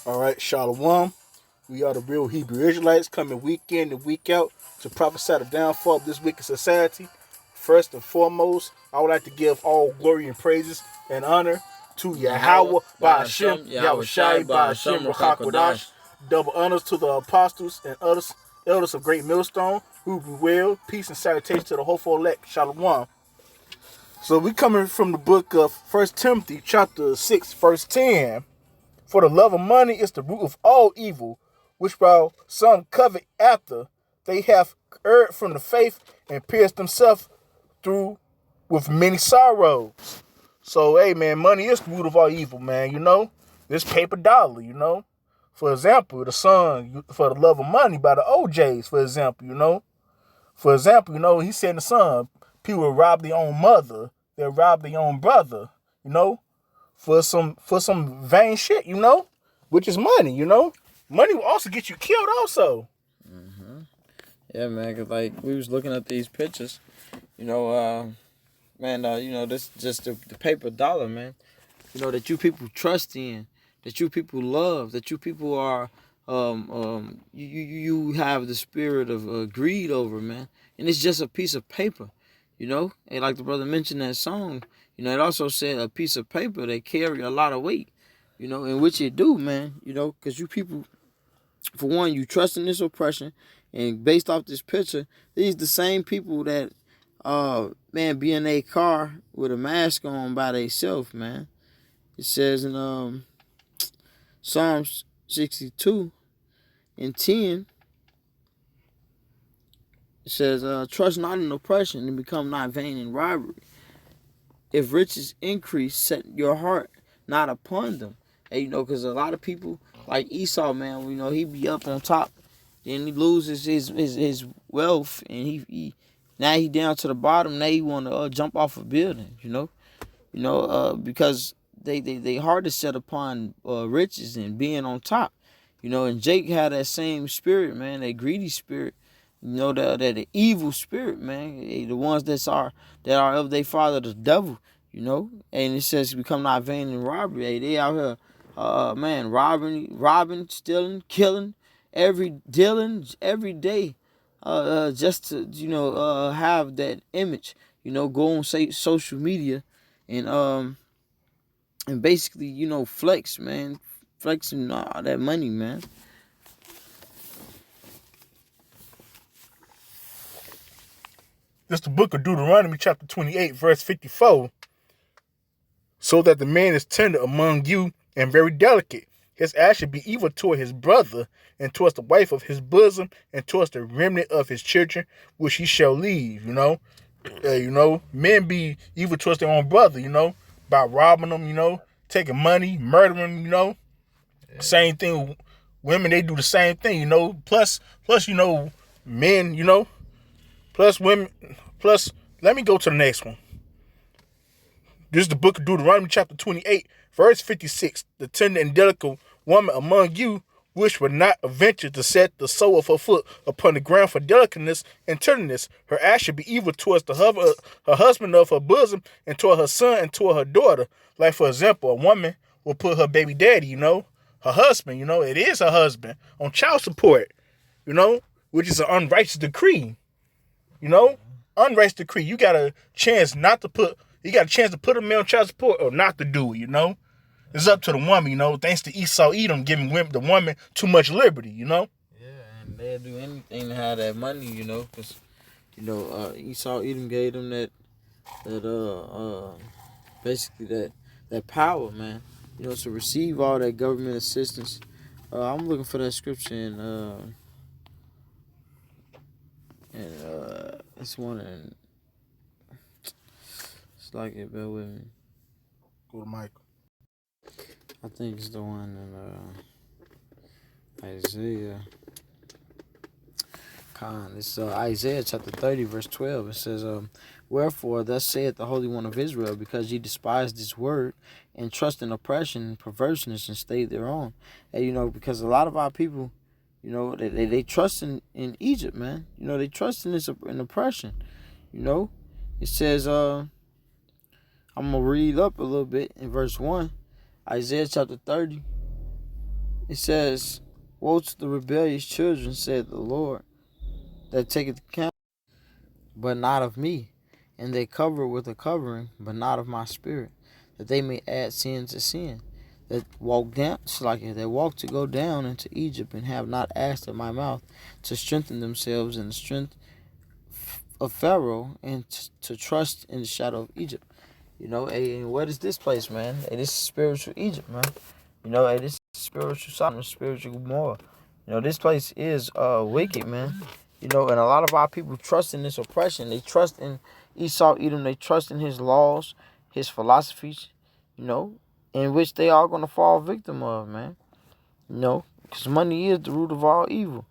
All right, Shalom. We are the real Hebrew Israelites coming week in and week out to prophesy the downfall of this wicked society. First and foremost, I would like to give all glory and praises and honor to Yahweh, Yahweh, Ba'ashem, Ba'ashem, Yahweh Shai, Ba'ashem, Rakakwadash. Double honors to the apostles and elders of Great Millstone, who be well. Peace and salutation to the hopeful elect. Shalom. So we coming from the book of 1 Timothy chapter 6, verse 10. For the love of money is the root of all evil, which while some covet after, they have erred from the faith and pierced themselves through with many sorrows. So, hey, man, money is the root of all evil, man, This paper dollar, For example, the song For the Love of Money by the OJs, for example, For example, he said in the song, people will rob their own mother, they'll rob their own brother, for some vain shit, which is money, Money will also get you killed also. Yeah, man, because, like, we was looking at these pictures, this just the paper dollar, man, that you people trust in, that you people love, that you people are, you have the spirit of greed over, man, and it's just a piece of paper, and like the brother mentioned that song, it also said a piece of paper that carry a lot of weight, in which it do, man, because you people, for one, you trust in this oppression, and based off this picture, these the same people that, be in a car with a mask on by themselves, man. It says in Psalms 62 and 10, it says, trust not in oppression and become not vain in robbery. If riches increase, set your heart not upon them. And, because a lot of people, like Esau, man, he be up on top, then he loses his wealth, and he now he down to the bottom. Now he want to jump off a building, because they hard to set upon riches and being on top, And Jake had that same spirit, man, that greedy spirit, that evil spirit, man. The ones that are of their father, the devil, And it says become not vain in robbery. Hey, they out here, robbing, stealing, killing, dealing every day, just to have that image, go on social media, and basically flex, man, flexing all that money, man. This is the book of Deuteronomy chapter 28, verse 54. So that the man is tender among you and very delicate. His eye should be evil toward his brother, and towards the wife of his bosom, and towards the remnant of his children, which he shall leave, Men be evil towards their own brother, by robbing them, taking money, murdering, Yeah. Same thing. Women, they do the same thing, Plus, men, plus women, plus, let me go to the next one. This is the book of Deuteronomy chapter 28, verse 56. The tender and delicate woman among you, which would not venture to set the sole of her foot upon the ground for delicateness and tenderness. Her eye should be evil towards her husband of her bosom, and toward her son, and toward her daughter. Like, for example, a woman will put her baby daddy, her husband, it is her husband, on child support, which is an unrighteous decree. Unrighteous decree. You got a chance to put a man on child support or not to do it, It's up to the woman, thanks to Esau Edom giving the woman too much liberty, Yeah, and they'll do anything to have that money, because, Esau Edom gave them that basically that power, man, to receive all that government assistance. I'm looking for that scripture in it's one in, it's like it, bear with me. Go to Michael. I think it's the one in Isaiah. It's Isaiah chapter 30, verse 12. It says, wherefore, thus saith the Holy One of Israel, because ye despise this word, and trust in oppression and perverseness, and stay thereon. And, because a lot of our people, they trust in Egypt, man. They trust in this in oppression. It says, I'm going to read up a little bit in verse 1. Isaiah chapter 30, It says, "Woe to the rebellious children," said the Lord, "that taketh account, but not of me, and they cover with a covering, but not of my spirit, that they may add sin to sin, that walk down, that walk to go down into Egypt, and have not asked at my mouth to strengthen themselves in the strength of Pharaoh, and to trust in the shadow of Egypt." And what is this place, man? Hey, this is spiritual Egypt, man. This is spiritual Sodom, spiritual Gomorrah. This place is wicked, man. And a lot of our people trust in this oppression. They trust in Esau, Edom. They trust in his laws, his philosophies, in which they are going to fall victim of, man. Because money is the root of all evil.